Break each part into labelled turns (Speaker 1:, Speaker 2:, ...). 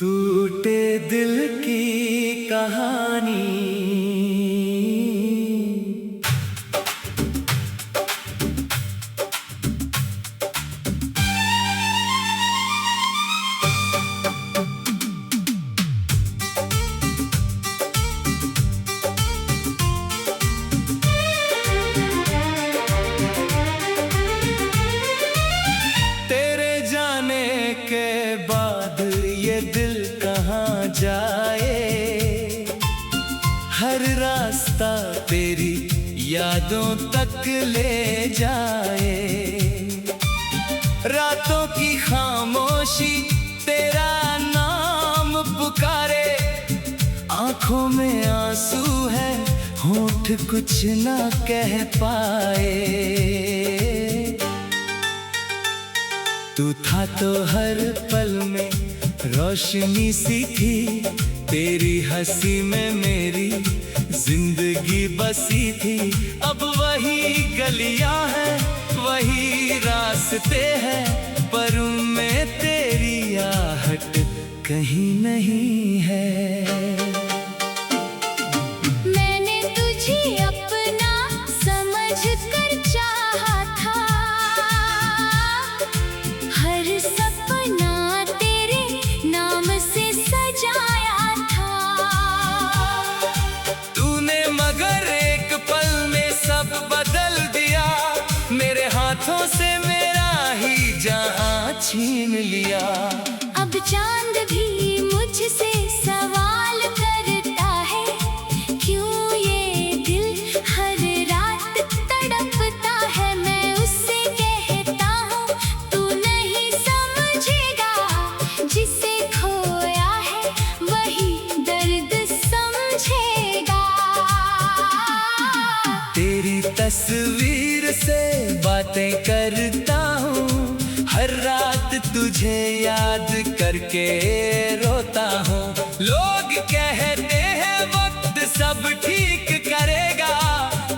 Speaker 1: टूटे दिल की कहानी। तेरे जाने के बाद ये दिल कहाँ जाए, हर रास्ता तेरी यादों तक ले जाए। रातों की खामोशी तेरा नाम पुकारे, आंखों में आंसू है होंठ कुछ ना कह पाए। तू था तो हर पल में रोशनी सी थी, तेरी हंसी में मेरी जिंदगी बसी थी। अब वही गलियां हैं, वही रास्ते हैं, पर उनमें तेरी आहट कहीं नहीं है। बदल दिया मेरे हाथों से, मेरा ही जहां छीन लिया।
Speaker 2: अब चांद भी मुझसे सवाल करता है, क्यों ये दिल हर रात तड़पता है। मैं उससे कहता हूँ तू नहीं समझेगा, जिसे खोया है वही दर्द समझेगा।
Speaker 1: तेरी तस्वीर से बातें करता हूँ, हर रात तुझे याद करके रोता हूँ। लोग कहते हैं वक्त सब ठीक करेगा,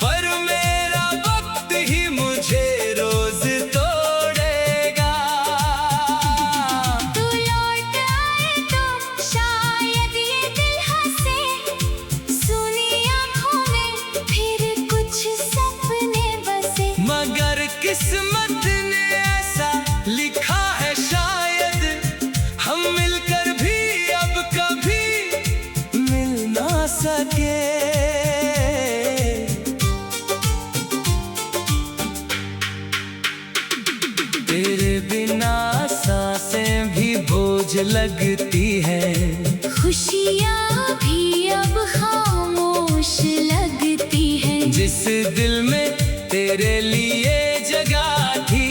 Speaker 1: पर मेरा वक्त ही मुझे रोज तोड़ेगा।
Speaker 2: तू लौट आए तो शायद ये दिल हंसे, सुनी आँखों में फिर कुछ सपने बसे।
Speaker 1: मगर किस्मत ने ऐसा लिखा है शायद, हम मिलकर भी अब कभी मिल ना सके। तेरे बिना सांसें भी बोझ लगती है,
Speaker 2: खुशियाँ भी अब खामोश लगती हैं।
Speaker 1: जिस दिल में तेरे लिए जगह थी,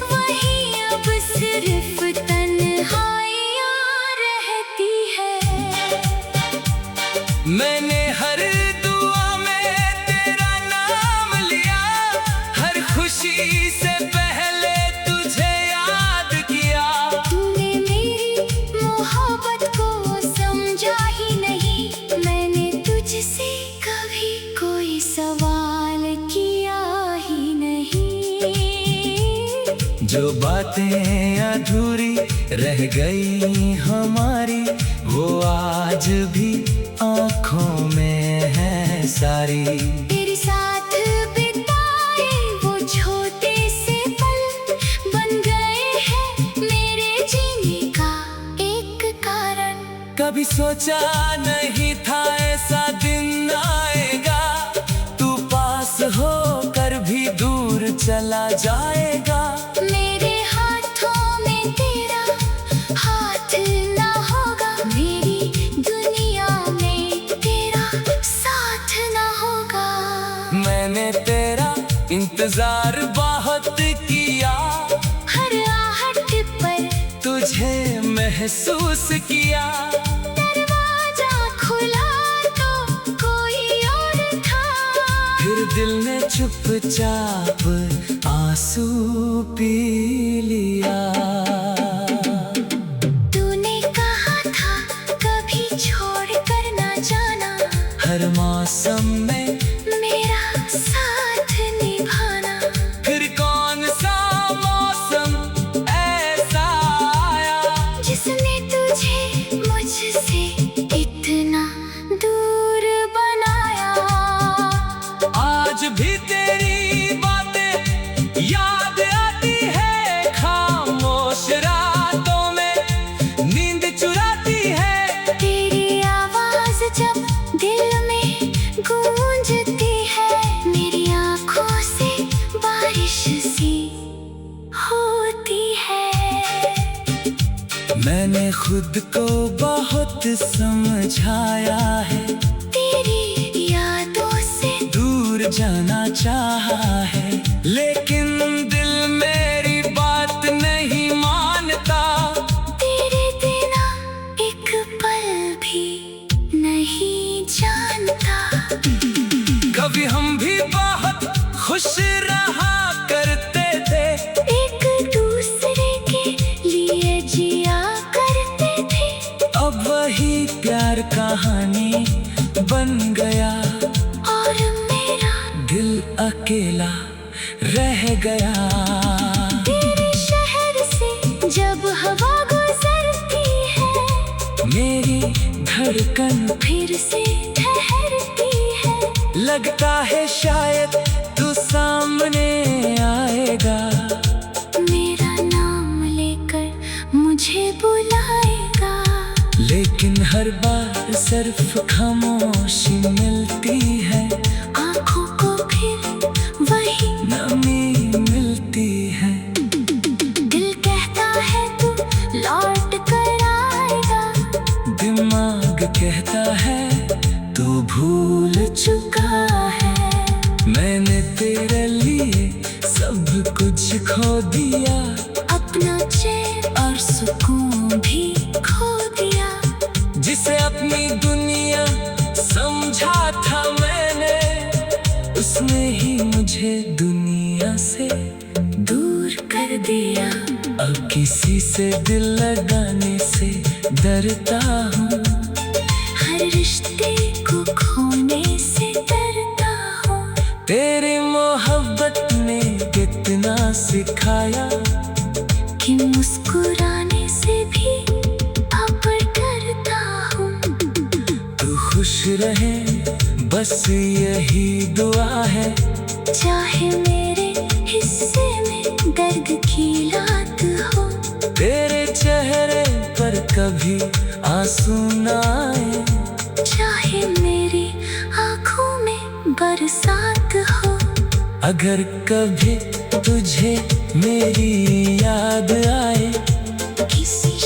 Speaker 2: वही अब सिर्फ तन्हाइयाँ रहती है।
Speaker 1: मैंने हर दुआ में तेरा नाम लिया, हर खुशी से पहले तुझे याद किया।
Speaker 2: तूने मेरी मोहब्बत को समझा ही नहीं, मैंने तुझसे कभी कोई सवाल किया ही नहीं।
Speaker 1: जो बातें अधूरी रह गई हमारी, वो आज भी आँखों में है सारी।
Speaker 2: तेरे साथ बिताए वो छोटे से पल बन गए हैं मेरे जीने का एक कारण।
Speaker 1: कभी सोचा नहीं था ऐसा दिन आएगा, तू पास होकर भी दूर चला जाएगा।
Speaker 2: मेरे हाथों में तेरा हाथ ना होगा, मेरी दुनिया में तेरा साथ ना होगा।
Speaker 1: मैंने तेरा इंतजार बहुत किया,
Speaker 2: हर आहट पर
Speaker 1: तुझे महसूस किया।
Speaker 2: दरवाजा खुला तो कोई और था,
Speaker 1: फिर दिल ने चुपचाप आंसू पी लिया।
Speaker 2: तूने कहा था कभी छोड़ कर ना जाना,
Speaker 1: हर मौसम में
Speaker 2: मेरा साथ निभाना।
Speaker 1: फिर कौन सा मौसम ऐसा आया,
Speaker 2: जिसने तुझे
Speaker 1: मैंने खुद को बहुत समझाया है,
Speaker 2: तेरी यादों से
Speaker 1: दूर जाना चाहा है, लेकिन दिल मेरी बात नहीं मानता।
Speaker 2: तेरे बिना एक पल भी नहीं जानता।
Speaker 1: कभी हम भी बहुत खुश रहा करते थे,
Speaker 2: एक दूसरे के लिए जिया करते थे।
Speaker 1: अब वही प्यार कहानी बन गया
Speaker 2: और मेरा
Speaker 1: दिल अकेला रह गया।
Speaker 2: तेरे शहर से जब हवा गुजरती है,
Speaker 1: मेरी धड़कन
Speaker 2: फिर से ठहरती है।
Speaker 1: लगता है शायद तू सामने आएगा,
Speaker 2: मेरा नाम लेकर मुझे बुलाएगा।
Speaker 1: लेकिन हर बार सिर्फ खामोशी मिलती है,
Speaker 2: आँखों को फिर वही
Speaker 1: नमी मिलती है।
Speaker 2: दिल कहता है तू लौट कर आएगा,
Speaker 1: दिमाग कहता है तू भूल चुका है। मैंने तेरे लिए सब कुछ खो दिया,
Speaker 2: अपना चैन और सुकून भी खो दिया।
Speaker 1: जिसे अपनी दुनिया समझा था मैंने, उसने ही मुझे दुनिया से
Speaker 2: दूर कर दिया।
Speaker 1: अब किसी से दिल लगाने से डरता हूँ,
Speaker 2: हर रिश्ते को खोने से डरता हूँ।
Speaker 1: तेरी मोहब्बत ने कितना सिखाया
Speaker 2: कि मुस्कुराने से भी अब डरता हूँ।
Speaker 1: तू खुश रहे बस यही दुआ है,
Speaker 2: चाहे मेरे हिस्से में दर्द की लात हो।
Speaker 1: तेरे चेहरे पर कभी आंसू न आए,
Speaker 2: चाहे मेरी आँखों में बरसात हो।
Speaker 1: अगर कभी तुझे मेरी याद आए,
Speaker 2: किसी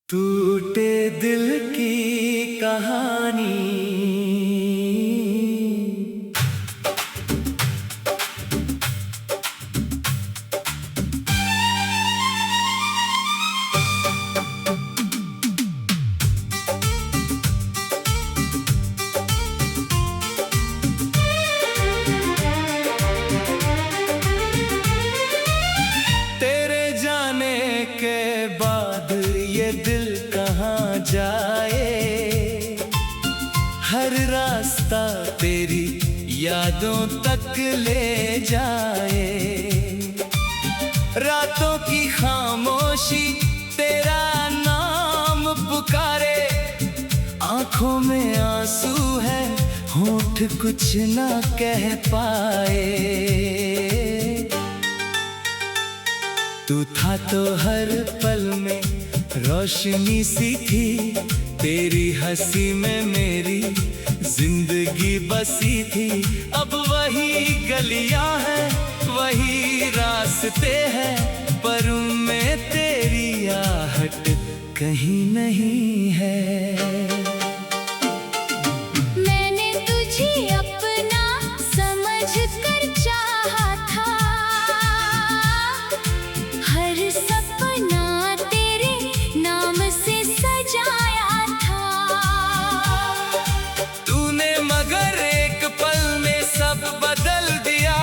Speaker 1: टूटे दिल की कहानी। तेरे जाने के बाद ये दिल कहाँ जाए, हर रास्ता तेरी यादों तक ले जाए। रातों की खामोशी तेरा नाम पुकारे, आंखों में आंसू है होठ कुछ ना कह पाए। तू था तो हर पल में रोशनी सी थी, तेरी हंसी में मेरी जिंदगी बसी थी। अब वही गलियां हैं वही रास्ते हैं, पर उनमें तेरी आहट कहीं नहीं है।
Speaker 2: मैंने तुझे अपना समझ कर चाहा था, हर सपना तेरे नाम से सजाया था।
Speaker 1: तूने मगर एक पल में सब बदल दिया,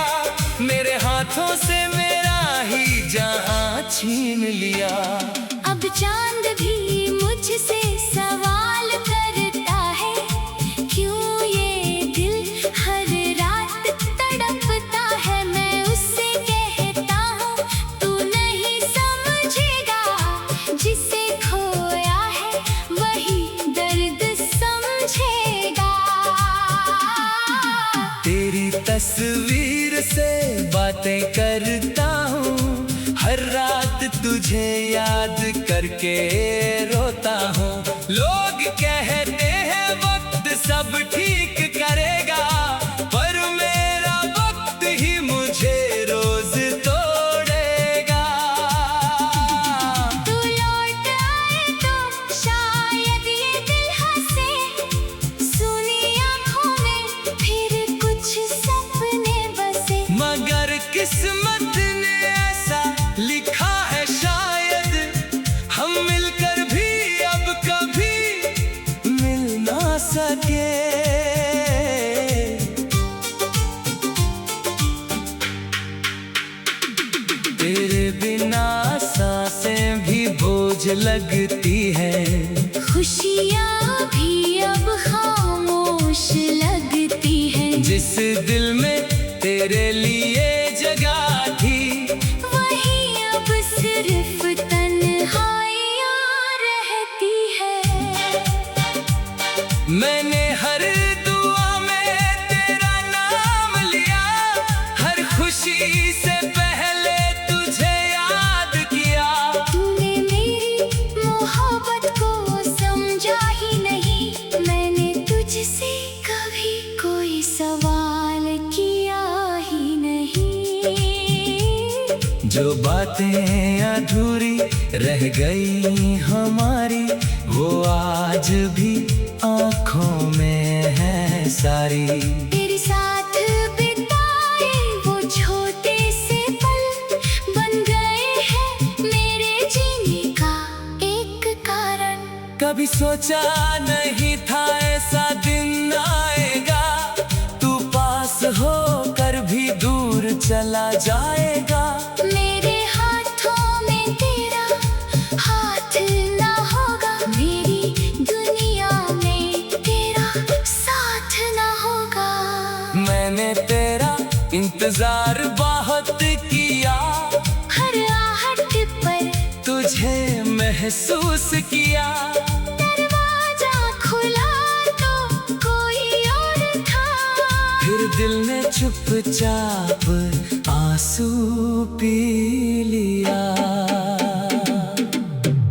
Speaker 1: मेरे हाथों से मेरा ही जहां छीन लिया।
Speaker 2: अब चांद भी मुझसे सवाल करता है, क्यों ये दिल हर रात तड़पता है। मैं उससे कहता हूँ तू नहीं समझेगा, जिसे खोया है वही दर्द समझेगा।
Speaker 1: तेरी तस्वीर से बातें करता हूँ, हर रात तुझे याद करके रोता हूँ। लोग कहते हैं वक्त सब ठीक करेगा, पर मेरा वक्त ही मुझे रोज तोड़ेगा।
Speaker 2: तू लौट
Speaker 1: लगती है।
Speaker 2: खुशियाँ भी अब खामोश लगती हैं।
Speaker 1: जिस दिल में तेरे लिए जगह थी,
Speaker 2: वहीं अब सिर्फ तन्हाइयाँ रहती है।
Speaker 1: मैंने हर दुआ में तेरा नाम लिया, हर खुशी से पहले तुझे याद किया।
Speaker 2: तूने मेरी मोहब्बत को समझा ही नहीं, मैंने तुझसे कभी कोई सवाल किया ही नहीं।
Speaker 1: जो बातें अधूरी रह गई हमारी, वो आज भी आँखों में है सारी।
Speaker 2: तेरे साथ बिताए वो छोटे से पल बन गए हैं मेरे जीने का एक कारण।
Speaker 1: कभी सोचा नहीं था ऐसा दिन आएगा, तू पास होकर भी दूर चला जाएगा।
Speaker 2: मेरे हाथों में तेरा हाथ ना होगा, मेरी दुनिया में तेरा साथ ना होगा।
Speaker 1: मैंने तेरा इंतजार बहुत किया,
Speaker 2: हर आहट पर
Speaker 1: तुझे महसूस किया।
Speaker 2: दरवाजा खुला तो कोई और था,
Speaker 1: फिर दिल ने चुपचाप आंसू पी लिया।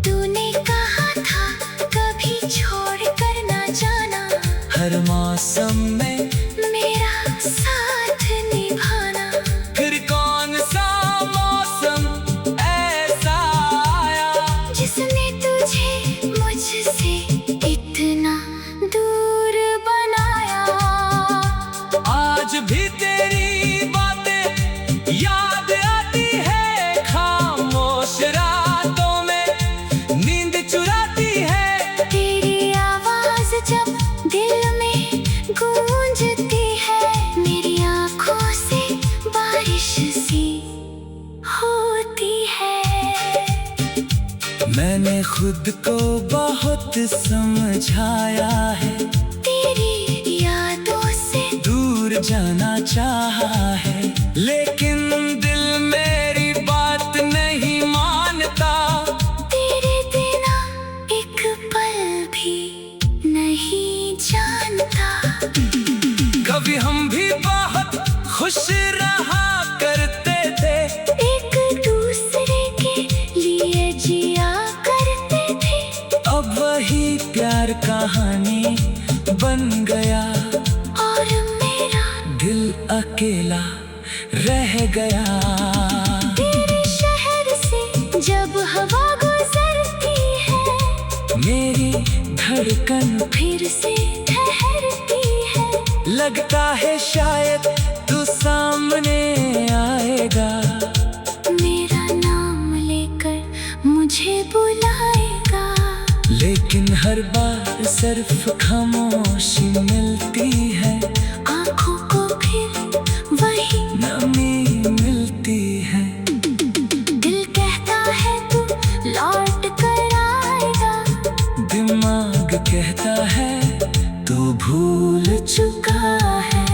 Speaker 2: तूने कहा था कभी छोड़ कर ना जाना,
Speaker 1: हर मौसम में
Speaker 2: मेरा साथ निभाना।
Speaker 1: फिर कौन सा मौसम ऐसा आया,
Speaker 2: जिसने तुझे मुझसे इतना दूर बनाया।
Speaker 1: आज भी तेरी बातें याद आती है, खामोश रातों में नींद चुराती है।
Speaker 2: तेरी आवाज जब दिल में गूंजती है, मेरी आंखों से बारिश सी होती है।
Speaker 1: मैंने खुद को बहुत समझाया है,
Speaker 2: तेरी यादों से
Speaker 1: दूर जाना चाहा है, लेकिन दिल मेरी बात नहीं मानता।
Speaker 2: तेरे बिना एक पल भी नहीं जानता।
Speaker 1: कभी हम भी बहुत खुश रहा करते थे,
Speaker 2: एक दूसरे के लिए जिया करते थे।
Speaker 1: अब वही प्यार कहानी बन गया,
Speaker 2: और मेरा
Speaker 1: दिल अकेला रह गया।
Speaker 2: तेरे शहर से जब हवा गुजरती है,
Speaker 1: मेरी धड़कन
Speaker 2: फिर से ठहरती है।
Speaker 1: लगता है शायद तू सामने आएगा,
Speaker 2: मेरा नाम लेकर मुझे बुलाएगा।
Speaker 1: लेकिन हर बार सिर्फ खामोशी मिलती है,
Speaker 2: आँखों को फिर वही
Speaker 1: नमी मिलती है।
Speaker 2: दिल कहता है तू लौट कर आएगा,
Speaker 1: दिमाग कहता है तू भूल चुका है।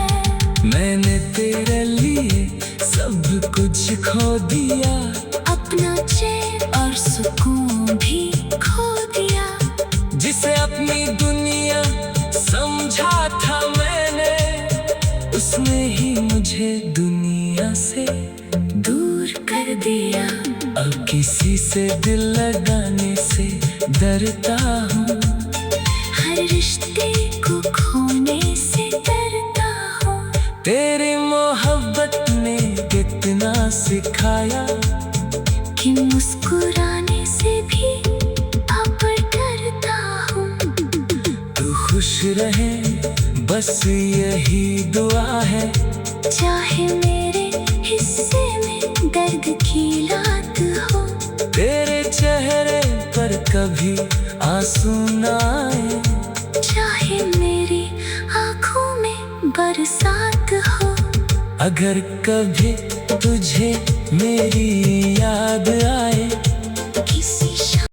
Speaker 1: मैंने तेरे लिए सब कुछ खो दिया,
Speaker 2: अपना चैन और सुकून भी खो दिया।
Speaker 1: जिसे अपनी दुनिया समझा था मैंने, उसने ही मुझे दुनिया से
Speaker 2: दूर कर दिया।
Speaker 1: अब किसी से दिल लगाने से डरता हूँ,
Speaker 2: हर रिश्ते को खोने से डरता हूँ।
Speaker 1: तेरी मोहब्बत ने कितना सिखाया,
Speaker 2: कि मुस्कुराने से भी अब डरता हूँ।
Speaker 1: तू खुश रहे बस यही दुआ है,
Speaker 2: चाहे मेरे हिस्से में दर्द की लात हो।
Speaker 1: तेरे चेहरे पर कभी आंसू न आए,
Speaker 2: चाहे मेरी आँखों में बरसात हो।
Speaker 1: अगर कभी तुझे मेरी याद आए,